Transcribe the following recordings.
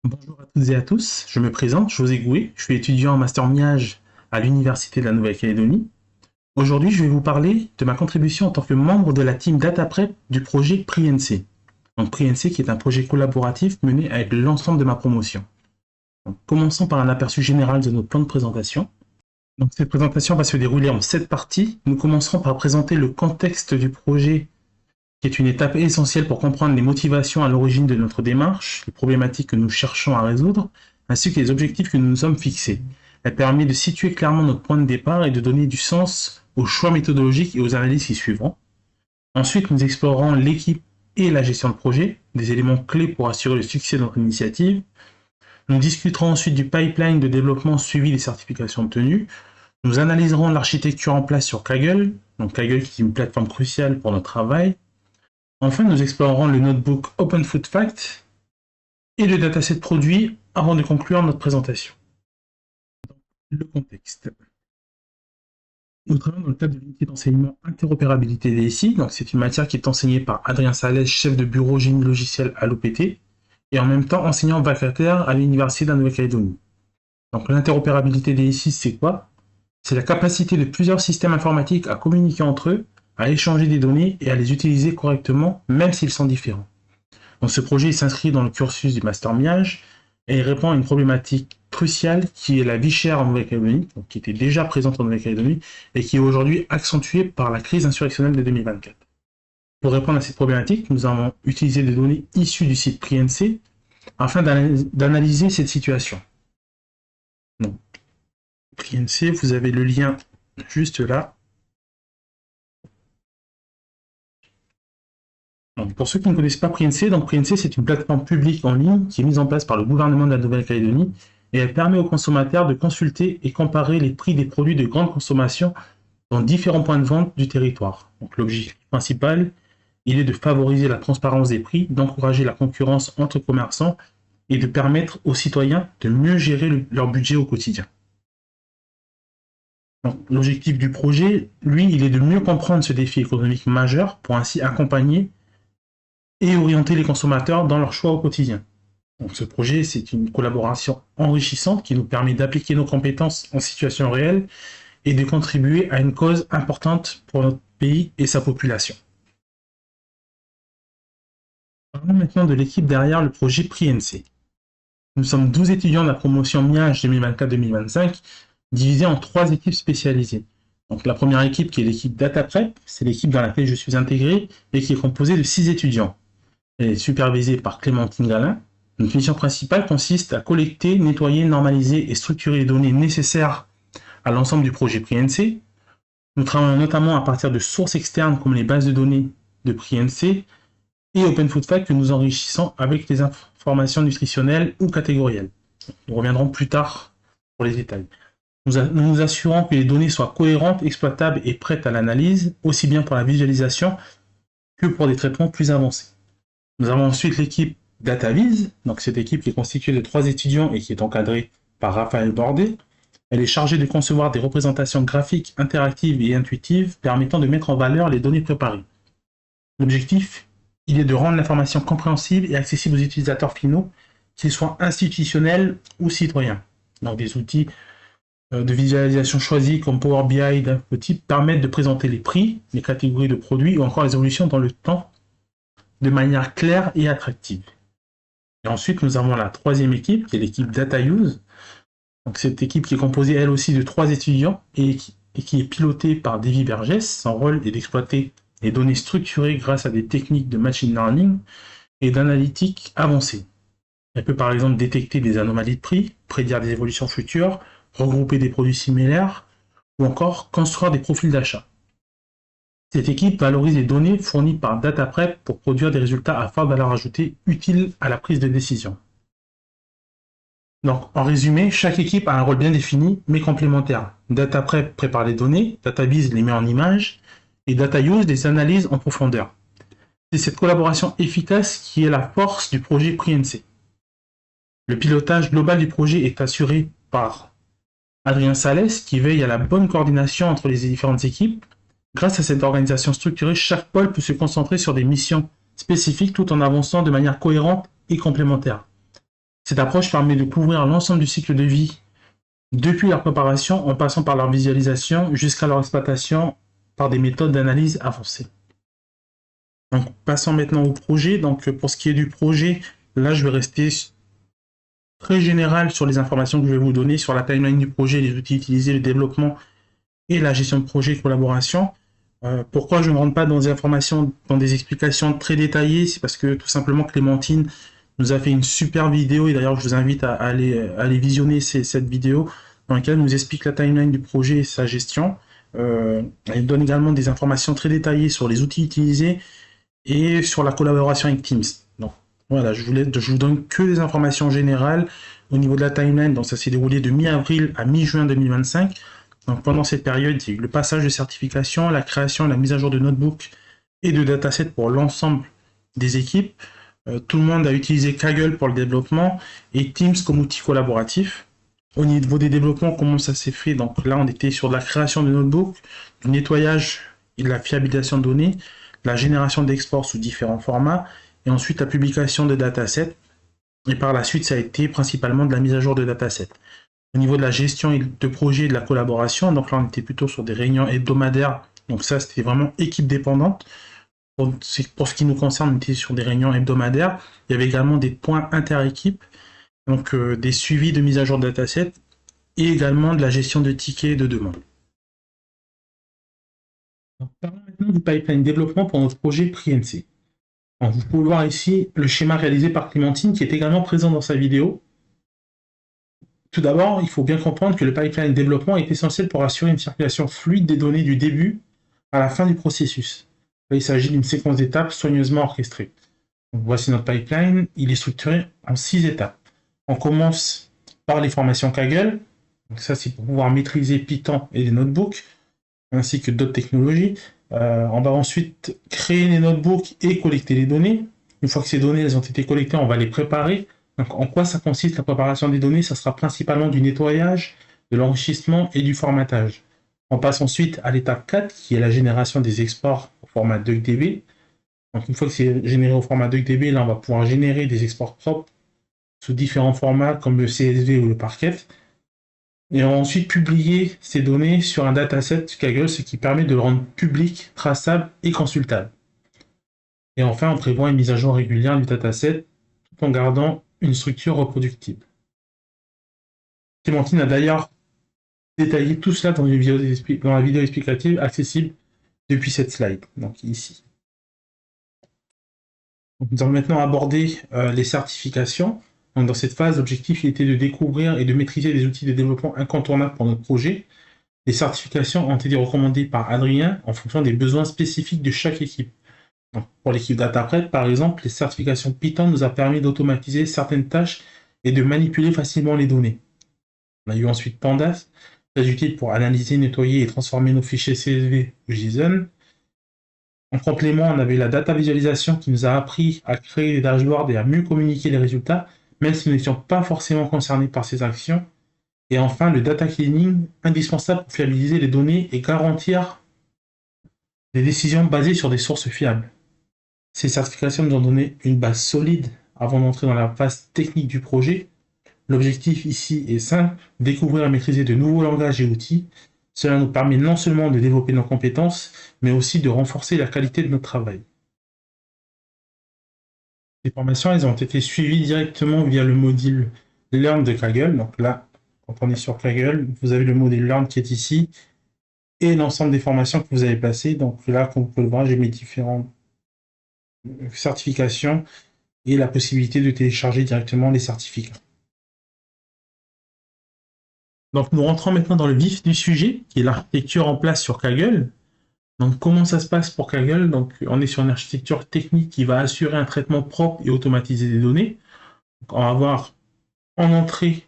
Bonjour à toutes et à tous, je me présente, José Gouet, je suis étudiant en master MIAGE à l'Université de la Nouvelle-Calédonie. Aujourd'hui, je vais vous parler de ma contribution en tant que membre de la team DataPrep du projet PRINC. Donc PRINC qui est un projet collaboratif mené avec l'ensemble de ma promotion. Donc, commençons par un aperçu général de notre plan de présentation. Donc cette présentation va se dérouler en 7 parties. Nous commencerons par présenter le contexte du projet qui est une étape essentielle pour comprendre les motivations à l'origine de notre démarche, les problématiques que nous cherchons à résoudre, ainsi que les objectifs que nous nous sommes fixés. Elle permet de situer clairement notre point de départ et de donner du sens aux choix méthodologiques et aux analyses qui suivront. Ensuite, nous explorerons l'équipe et la gestion de projet, des éléments clés pour assurer le succès de notre initiative. Nous discuterons ensuite du pipeline de développement suivi des certifications obtenues. Nous analyserons l'architecture en place sur Kaggle, donc Kaggle qui est une plateforme cruciale pour notre travail. Enfin, nous explorerons le notebook OpenFootFact et le dataset produit avant de conclure notre présentation. Le contexte. Nous travaillons dans le cadre de l'unité d'enseignement interopérabilité DSI, donc c'est une matière qui est enseignée par Adrien Salès, chef de bureau génie logiciel à l'OPT, et en même temps enseignant vacataire à l'Université de la Nouvelle-Calédonie. Donc l'interopérabilité DSI, c'est quoi? C'est la capacité de plusieurs systèmes informatiques à communiquer entre eux, à échanger des données et à les utiliser correctement, même s'ils sont différents. Donc ce projet s'inscrit dans le cursus du Master MIAGE et il répond à une problématique cruciale qui est la vie chère en Nouvelle-Calédonie, qui était déjà présente en Nouvelle-Calédonie et qui est aujourd'hui accentuée par la crise insurrectionnelle de 2024. Pour répondre à cette problématique, nous avons utilisé des données issues du site PRINC afin d'analyser cette situation. Donc, PRINC, vous avez le lien juste là. Donc, pour ceux qui ne connaissent pas PRINC, PRINC c'est une plateforme publique en ligne qui est mise en place par le gouvernement de la Nouvelle-Calédonie et elle permet aux consommateurs de consulter et comparer les prix des produits de grande consommation dans différents points de vente du territoire. Donc l'objectif principal, il est de favoriser la transparence des prix, d'encourager la concurrence entre commerçants et de permettre aux citoyens de mieux gérer leur budget au quotidien. L'objectif du projet, lui, il est de mieux comprendre ce défi économique majeur pour ainsi accompagner et orienter les consommateurs dans leurs choix au quotidien. Donc ce projet, c'est une collaboration enrichissante qui nous permet d'appliquer nos compétences en situation réelle et de contribuer à une cause importante pour notre pays et sa population. Parlons maintenant de l'équipe derrière le projet PRINC. Nous sommes 12 étudiants de la promotion MIAGE 2024-2025, divisés en 3 équipes spécialisées. Donc la première équipe qui est l'équipe DataPrep, c'est l'équipe dans laquelle je suis intégré et qui est composée de 6 étudiants. Elle est supervisée par Clémentine Galin. Notre mission principale consiste à collecter, nettoyer, normaliser et structurer les données nécessaires à l'ensemble du projet PRINC. Nous travaillons notamment à partir de sources externes comme les bases de données de PRINC et OpenFoodFact que nous enrichissons avec les informations nutritionnelles ou catégorielles. Nous reviendrons plus tard pour les détails. Nous nous assurons que les données soient cohérentes, exploitables et prêtes à l'analyse, aussi bien pour la visualisation que pour des traitements plus avancés. Nous avons ensuite l'équipe DataVis, donc cette équipe qui est constituée de 3 étudiants et qui est encadrée par Raphaël Bordet. Elle est chargée de concevoir des représentations graphiques interactives et intuitives permettant de mettre en valeur les données préparées. L'objectif, il est de rendre l'information compréhensible et accessible aux utilisateurs finaux, qu'ils soient institutionnels ou citoyens. Donc des outils de visualisation choisis comme Power BI d'infotype permettent de présenter les prix, les catégories de produits ou encore les évolutions dans le temps de manière claire et attractive. Et ensuite, nous avons la troisième équipe, qui est l'équipe DataUse. Donc cette équipe qui est composée elle aussi de 3 étudiants et qui est pilotée par Davy Vergès. Son rôle est d'exploiter les données structurées grâce à des techniques de machine learning et d'analytique avancée. Elle peut par exemple détecter des anomalies de prix, prédire des évolutions futures, regrouper des produits similaires ou encore construire des profils d'achat. Cette équipe valorise les données fournies par DataPrep pour produire des résultats à forte valeur ajoutée utiles à la prise de décision. Donc, en résumé, chaque équipe a un rôle bien défini, mais complémentaire. DataPrep prépare les données, DataVis les met en images, et DataUse les analyse en profondeur. C'est cette collaboration efficace qui est la force du projet PRINC. Le pilotage global du projet est assuré par Adrien Salès, qui veille à la bonne coordination entre les différentes équipes. Grâce à cette organisation structurée, chaque pôle peut se concentrer sur des missions spécifiques tout en avançant de manière cohérente et complémentaire. Cette approche permet de couvrir l'ensemble du cycle de vie depuis leur préparation en passant par leur visualisation jusqu'à leur exploitation par des méthodes d'analyse avancées. Donc, passons maintenant au projet. Donc, pour ce qui est du projet, là, je vais rester très général sur les informations que je vais vous donner sur la timeline du projet, les outils utilisés, le développement et la gestion de projet et collaboration. Pourquoi je ne rentre pas dans des informations, dans des explications très détaillées? C'est parce que tout simplement Clémentine nous a fait une super vidéo, et d'ailleurs je vous invite à aller visionner cette vidéo dans laquelle elle nous explique la timeline du projet et sa gestion. Elle donne également des informations très détaillées sur les outils utilisés et sur la collaboration avec Teams. Donc voilà, je vous donne que des informations générales au niveau de la timeline. Donc ça s'est déroulé de mi-avril à mi-juin 2025. Donc pendant cette période, il y a eu le passage de certification, la création et la mise à jour de notebooks et de datasets pour l'ensemble des équipes. Tout le monde a utilisé Kaggle pour le développement et Teams comme outil collaboratif. Au niveau des développements, comment ça s'est fait? Donc là, on était sur de la création de notebooks, du nettoyage et de la fiabilisation de données, la génération d'exports sous différents formats, et ensuite la publication de datasets. Et par la suite, ça a été principalement de la mise à jour de datasets. Au niveau de la gestion de projet et de la collaboration, donc là on était plutôt sur des réunions hebdomadaires, donc ça c'était vraiment équipe dépendante. Pour ce qui nous concerne, on était sur des réunions hebdomadaires. Il y avait également des points inter-équipe, donc des suivis de mise à jour de datasets et également de la gestion de tickets et de demandes. Parlons maintenant du pipeline développement pour notre projet PRI-NC. Vous pouvez voir ici le schéma réalisé par Clémentine qui est également présent dans sa vidéo. Tout d'abord, il faut bien comprendre que le pipeline développement est essentiel pour assurer une circulation fluide des données du début à la fin du processus. Là, il s'agit d'une séquence d'étapes soigneusement orchestrée. Donc, voici notre pipeline, il est structuré en 6 étapes. On commence par les formations Kaggle. Donc ça, c'est pour pouvoir maîtriser Python et les notebooks, ainsi que d'autres technologies. On va ensuite créer les notebooks et collecter les données. Une fois que ces données elles ont été collectées, on va les préparer. Donc, en quoi ça consiste la préparation des données? Ça sera principalement du nettoyage, de l'enrichissement et du formatage. On passe ensuite à l'étape 4, qui est la génération des exports au format DuckDB. Donc, une fois que c'est généré au format DuckDB, là, on va pouvoir générer des exports propres sous différents formats comme le CSV ou le Parquet. Et on va ensuite publier ces données sur un dataset Kaggle, ce qui permet de le rendre public, traçable et consultable. Et enfin, on prévoit une mise à jour régulière du dataset tout en gardant une structure reproductible. Clémentine a d'ailleurs détaillé tout cela dans la vidéo explicative accessible depuis cette slide, donc ici. Donc, nous allons maintenant aborder les certifications. Donc, dans cette phase, l'objectif était de découvrir et de maîtriser des outils de développement incontournables pour notre projet. Les certifications ont été recommandées par Adrien en fonction des besoins spécifiques de chaque équipe. Donc, pour l'équipe DataPrep, par exemple, les certifications Python nous a permis d'automatiser certaines tâches et de manipuler facilement les données. On a eu ensuite Pandas, très utile pour analyser, nettoyer et transformer nos fichiers CSV ou JSON. En complément, on avait la data visualisation qui nous a appris à créer des dashboards et à mieux communiquer les résultats, même si nous n'étions pas forcément concernés par ces actions. Et enfin, le data cleaning, indispensable pour fiabiliser les données et garantir des décisions basées sur des sources fiables. Ces certifications nous ont donné une base solide avant d'entrer dans la phase technique du projet. L'objectif ici est simple, découvrir et maîtriser de nouveaux langages et outils. Cela nous permet non seulement de développer nos compétences, mais aussi de renforcer la qualité de notre travail. Les formations, elles ont été suivies directement via le module Learn de Kaggle. Donc là, quand on est sur Kaggle, vous avez le module Learn qui est ici et l'ensemble des formations que vous avez placées. Donc là, comme vous pouvez le voir, j'ai mes différentes certifications et la possibilité de télécharger directement les certificats. Donc nous rentrons maintenant dans le vif du sujet, qui est l'architecture en place sur Kaggle. Donc comment ça se passe pour Kaggle? Donc on est sur une architecture technique qui va assurer un traitement propre et automatisé des données. Donc, on va avoir en entrée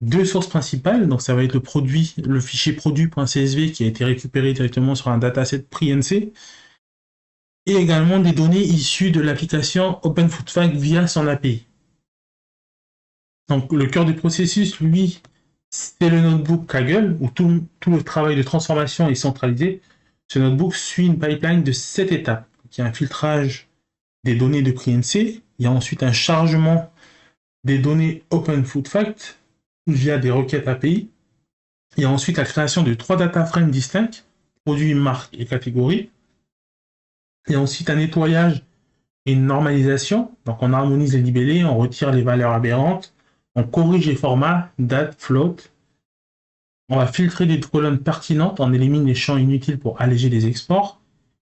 deux sources principales. Donc ça va être le fichier produit.csv qui a été récupéré directement sur un dataset PRI-NC, et également des données issues de l'application OpenFootFact via son API. Donc le cœur du processus, lui, c'est le notebook Kaggle, où tout le travail de transformation est centralisé. Ce notebook suit une pipeline de 7 étapes. Il y a un filtrage des données de PRI-NC, il y a ensuite un chargement des données Open Food Fact via des requêtes API. Il y a ensuite la création de 3 data frames distincts, produits, marques et catégories. Il y a ensuite un nettoyage et une normalisation. Donc on harmonise les libellés, on retire les valeurs aberrantes, on corrige les formats, date, float. On va filtrer les colonnes pertinentes, on élimine les champs inutiles pour alléger les exports.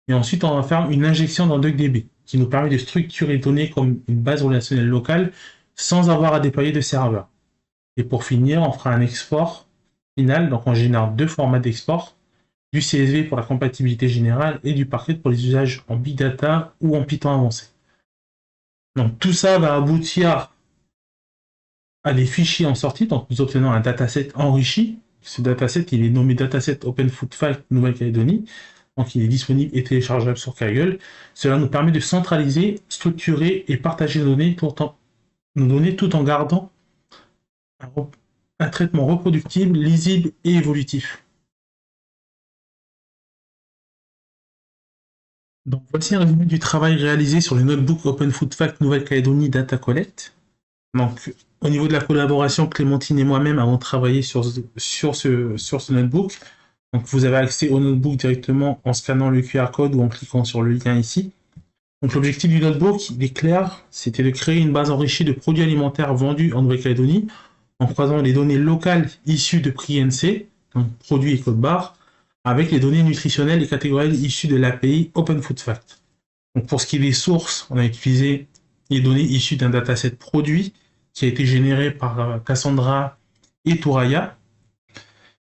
Et ensuite, on va faire une injection dans DuckDB, qui nous permet de structurer les données comme une base relationnelle locale sans avoir à déployer de serveur. Et pour finir, on fera un export final, donc on génère 2 formats d'export, du CSV pour la compatibilité générale et du Parquet pour les usages en Big Data ou en Python avancé. Donc tout ça va aboutir à des fichiers en sortie, donc nous obtenons un dataset enrichi. Ce dataset, il est nommé dataset Open Food Fact Nouvelle-Calédonie. Donc il est disponible et téléchargeable sur Kaggle. Cela nous permet de centraliser, structurer et partager nos données tout en gardant un traitement reproductible, lisible et évolutif. Donc voici un résumé du travail réalisé sur le notebook Open Food Fact Nouvelle-Calédonie Data Collect. Donc au niveau de la collaboration, Clémentine et moi-même avons travaillé sur ce notebook. Donc vous avez accès au notebook directement en scannant le QR code ou en cliquant sur le lien ici. Donc l'objectif du notebook, il est clair, c'était de créer une base enrichie de produits alimentaires vendus en Nouvelle-Calédonie en croisant les données locales issues de prix NC, donc produits et code barre, avec les données nutritionnelles et catégorielles issues de l'API Open Food Fact. Donc pour ce qui est des sources, on a utilisé les données issues d'un dataset produit qui a été généré par Cassandra et Touraya,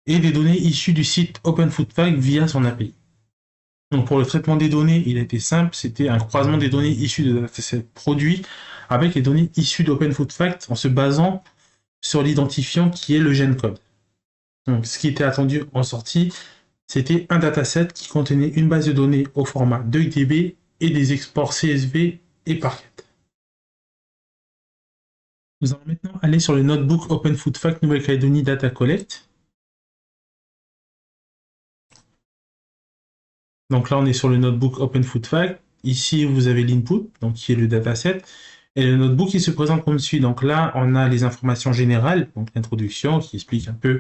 et des données issues du site Open Food Fact via son API. Donc pour le traitement des données, il a été simple, c'était un croisement des données issues de dataset produit avec les données issues d'Open Food Fact en se basant sur l'identifiant qui est le GenCode. Donc ce qui était attendu en sortie, c'était un dataset qui contenait une base de données au format DuckDB et des exports CSV et Parquet. Nous allons maintenant aller sur le notebook Open Food Fact Nouvelle-Calédonie Data Collect. Donc là, on est sur le notebook Open Food Fact. Ici, vous avez l'input, donc qui est le dataset. Et le notebook, il se présente comme suit. Donc là, on a les informations générales, donc l'introduction qui explique un peu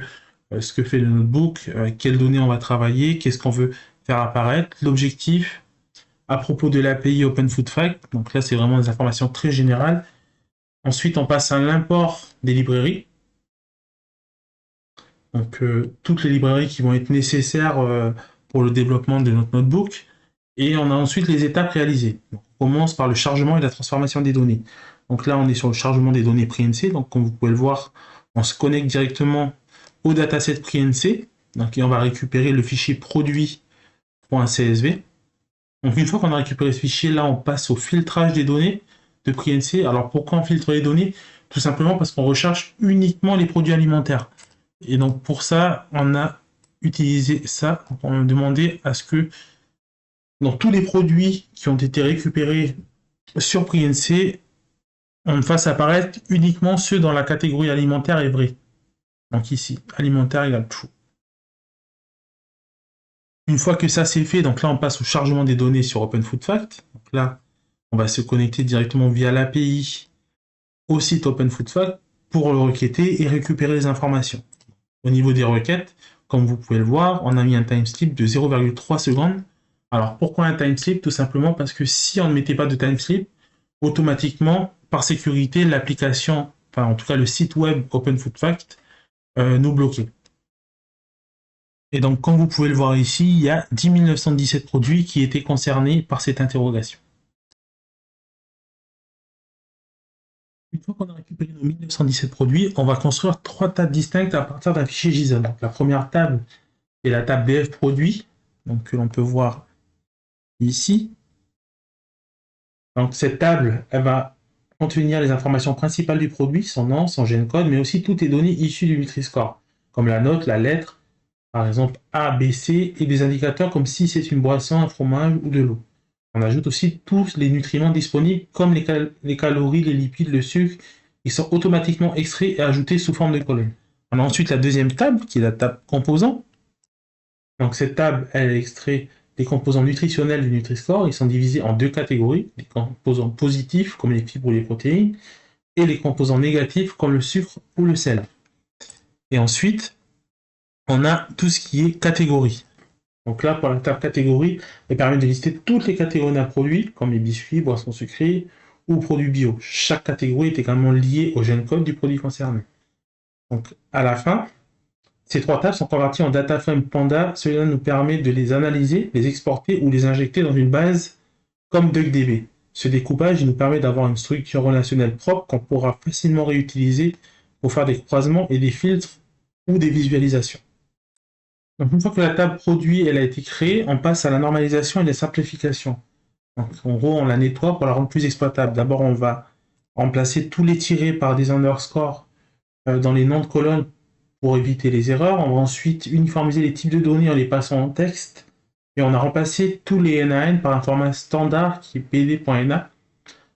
ce que fait le notebook, quelles données on va travailler, qu'est-ce qu'on veut faire apparaître, l'objectif à propos de l'API Open Food Fact. Donc là, c'est vraiment des informations très générales. Ensuite, on passe à l'import des librairies. Donc toutes les librairies qui vont être nécessaires pour le développement de notre notebook. Et on a ensuite les étapes réalisées. Donc, on commence par le chargement et la transformation des données. Donc là, on est sur le chargement des données PRI-NC. Donc comme vous pouvez le voir, on se connecte directement au dataset PRI-NC. Donc et on va récupérer le fichier produit.csv. Donc une fois qu'on a récupéré ce fichier, là, on passe au filtrage des données de PRI-NC. Alors pourquoi on filtre les données? Tout simplement parce qu'on recherche uniquement les produits alimentaires. Et donc pour ça, on a utilisé ça. On a demandé à ce que dans tous les produits qui ont été récupérés sur PRI-NC, on fasse apparaître uniquement ceux dans la catégorie alimentaire et vrai. Donc ici, alimentaire égale true. Une fois que ça c'est fait, donc là on passe au chargement des données sur Open Food Fact. Donc là, on va se connecter directement via l'API au site Open Food Fact pour le requêter et récupérer les informations. Au niveau des requêtes, comme vous pouvez le voir, on a mis un timestamp de 0,3 secondes. Alors pourquoi un timestamp? Tout simplement parce que si on ne mettait pas de timestamp, automatiquement, par sécurité, l'application, enfin en tout cas le site web Open Food Fact, nous bloquait. Et donc comme vous pouvez le voir ici, il y a 10 917 produits qui étaient concernés par cette interrogation. Une fois qu'on a récupéré nos 1917 produits, on va construire 3 tables distinctes à partir d'un fichier JSON. Donc la première table est la table BF produit, donc que l'on peut voir ici. Donc cette table, elle va contenir les informations principales du produit, son nom, son GenCode, mais aussi toutes les données issues du Nutri-Score, comme la note, la lettre, par exemple A, B, C, et des indicateurs comme si c'est une boisson, un fromage ou de l'eau. On ajoute aussi tous les nutriments disponibles, comme les calories, les lipides, le sucre. Ils sont automatiquement extraits et ajoutés sous forme de colonne. On a ensuite la deuxième table, qui est la table composants. Donc cette table, elle extrait les composants nutritionnels du Nutri-Score. Ils sont divisés en 2 catégories, les composants positifs, comme les fibres ou les protéines, et les composants négatifs comme le sucre ou le sel. Et ensuite, on a tout ce qui est catégorie. Donc là, pour la table catégorie, elle permet de lister toutes les catégories d'un produit, comme les biscuits, boissons sucrées ou produits bio. Chaque catégorie est également liée au gène code du produit concerné. Donc à la fin, ces trois tables sont converties en data frame Panda. Cela nous permet de les analyser, les exporter ou les injecter dans une base comme DuckDB. Ce découpage nous permet d'avoir une structure relationnelle propre qu'on pourra facilement réutiliser pour faire des croisements et des filtres ou des visualisations. Donc une fois que la table produit elle a été créée, on passe à la normalisation et la simplification. Donc, en gros, on la nettoie pour la rendre plus exploitable. D'abord, on va remplacer tous les tirés par des underscores dans les noms de colonnes pour éviter les erreurs. On va ensuite uniformiser les types de données en les passant en texte. Et on a remplacé tous les NaN par un format standard qui est pd.na.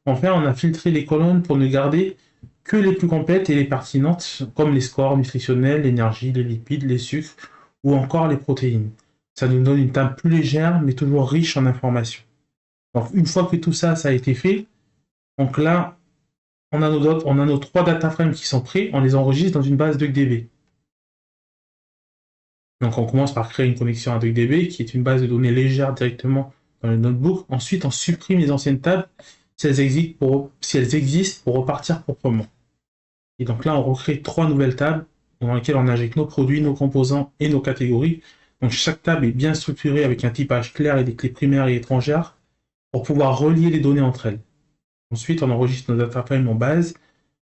Enfin, on a filtré les colonnes pour ne garder que les plus complètes et les pertinentes, comme les scores nutritionnels, l'énergie, les lipides, les sucres ou encore les protéines. Ça nous donne une table plus légère, mais toujours riche en informations. Donc, une fois que tout ça, ça a été fait, donc là, on a nos trois data frames qui sont prêts, on les enregistre dans une base DuckDB. Donc, on commence par créer une connexion à DuckDB, qui est une base de données légère directement dans le notebook. Ensuite, on supprime les anciennes tables si elles existent pour repartir proprement. Et donc là, on recrée trois nouvelles tables dans lesquelles on injecte nos produits, nos composants et nos catégories. Donc, chaque table est bien structurée avec un typage clair et des clés primaires et étrangères pour pouvoir relier les données entre elles. Ensuite, on enregistre nos data frames en base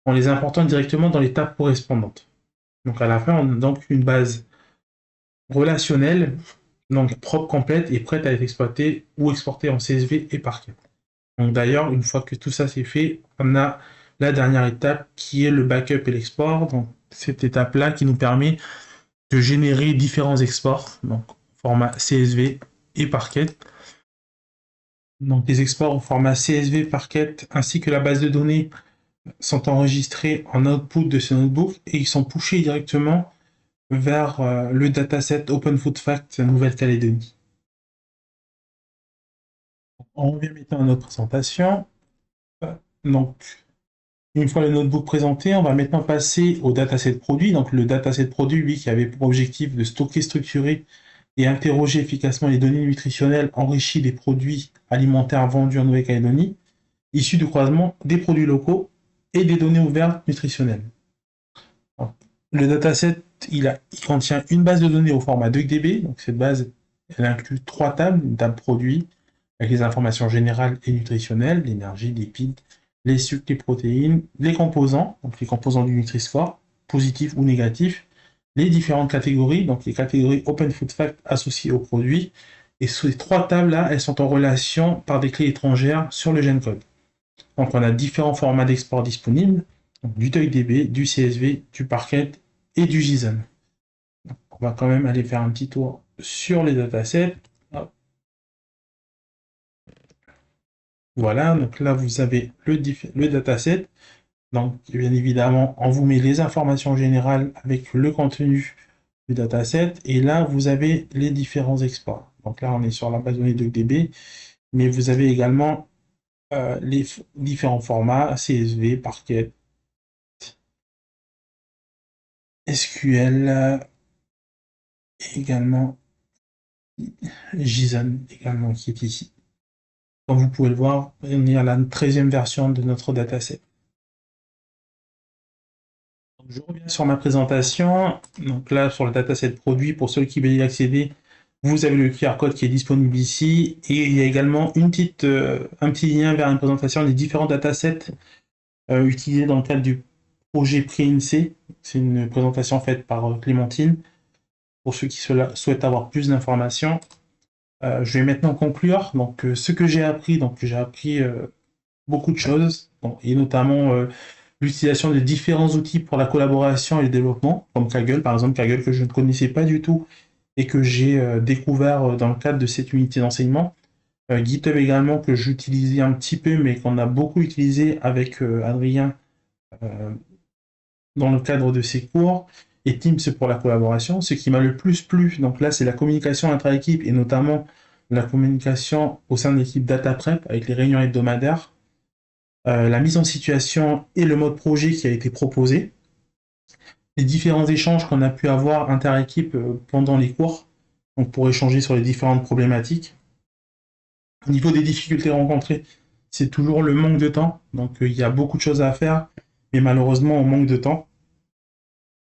en les important directement dans les tables correspondantes. Donc à la fin, on a donc une base relationnelle, donc propre, complète et prête à être exploitée ou exportée en CSV et Parquet. Donc d'ailleurs, une fois que tout ça c'est fait, on a la dernière étape qui est le backup et l'export. Donc cette étape-là qui nous permet de générer différents exports, donc format CSV et Parquet. Donc les exports au format CSV, Parquet ainsi que la base de données sont enregistrés en output de ce notebook et ils sont pushés directement vers le dataset Open Food Facts Nouvelle-Calédonie. On revient maintenant à notre présentation. Donc, une fois le notebook présenté, on va maintenant passer au dataset produit. Donc, le dataset produit, lui, qui avait pour objectif de stocker, structurer et interroger efficacement les données nutritionnelles enrichies des produits alimentaires vendus en Nouvelle-Calédonie, issus du croisement des produits locaux et des données ouvertes nutritionnelles. Le dataset, il contient une base de données au format DuckDB. Donc cette base, elle inclut trois tables, une table produit avec les informations générales et nutritionnelles, l'énergie, les lipides, les sucres, les protéines, les composants, donc les composants du Nutri-Score, positifs ou négatifs, les différentes catégories, donc les catégories Open Food Facts associées aux produits. Et ces trois tables-là, elles sont en relation par des clés étrangères sur le GenCode. Donc on a différents formats d'export disponibles, donc du DuckDB, du CSV, du Parquet et du JSON. Donc, on va quand même aller faire un petit tour sur les datasets. Voilà, donc là vous avez le dataset. Donc bien évidemment, on vous met les informations générales avec le contenu du dataset. Et là, vous avez les différents exports. Donc là, on est sur la base de données DuckDB, mais vous avez également les différents formats, CSV, Parquet, SQL, et également JSON, également qui est ici. Comme vous pouvez le voir, on est à la 13e version de notre dataset. Donc, je reviens sur ma présentation. Donc là, sur le dataset produit, pour ceux qui veulent y accéder, vous avez le QR code qui est disponible ici. Et il y a également un petit lien vers une présentation des différents datasets utilisés dans le cadre du projet PRI-INSEE. C'est une présentation faite par Clémentine. Pour ceux qui souhaitent avoir plus d'informations. Je vais maintenant conclure. Donc, ce que j'ai appris, beaucoup de choses, et notamment l'utilisation de différents outils pour la collaboration et le développement, comme Kaggle, par exemple, Kaggle que je ne connaissais pas du tout et que j'ai découvert dans le cadre de cette unité d'enseignement. GitHub également, que j'utilisais un petit peu, mais qu'on a beaucoup utilisé avec Adrien dans le cadre de ses cours. Et Teams pour la collaboration. Ce qui m'a le plus plu, donc là, c'est la communication intra-équipe et notamment la communication au sein de l'équipe DataPrep avec les réunions hebdomadaires. la mise en situation et le mode projet qui a été proposé, les différents échanges qu'on a pu avoir inter-équipe pendant les cours, donc pour échanger sur les différentes problématiques. Au niveau des difficultés rencontrées, c'est toujours le manque de temps, donc il y a beaucoup de choses à faire, mais malheureusement on manque de temps.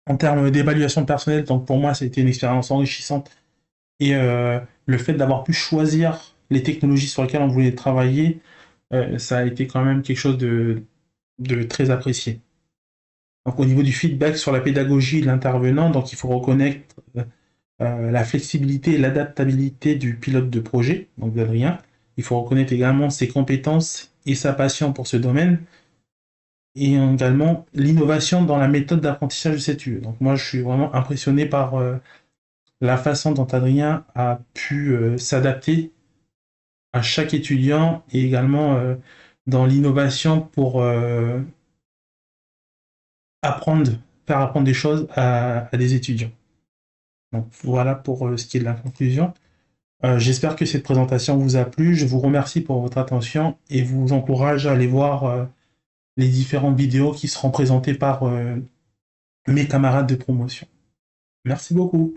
En termes d'évaluation personnelle, donc pour moi, ça a été une expérience enrichissante. Et le fait d'avoir pu choisir les technologies sur lesquelles on voulait travailler, ça a été quand même quelque chose de très apprécié. Donc au niveau du feedback sur la pédagogie de l'intervenant, donc il faut reconnaître la flexibilité et l'adaptabilité du pilote de projet, donc d'Adrien. Il faut reconnaître également ses compétences et sa passion pour ce domaine, et également l'innovation dans la méthode d'apprentissage de cette UE. Donc moi, je suis vraiment impressionné par la façon dont Adrien a pu s'adapter à chaque étudiant et également dans l'innovation pour faire apprendre des choses à des étudiants. Donc voilà pour ce qui est de la conclusion. J'espère que cette présentation vous a plu. Je vous remercie pour votre attention et vous encourage à aller voir les différentes vidéos qui seront présentées par mes camarades de promotion. Merci beaucoup.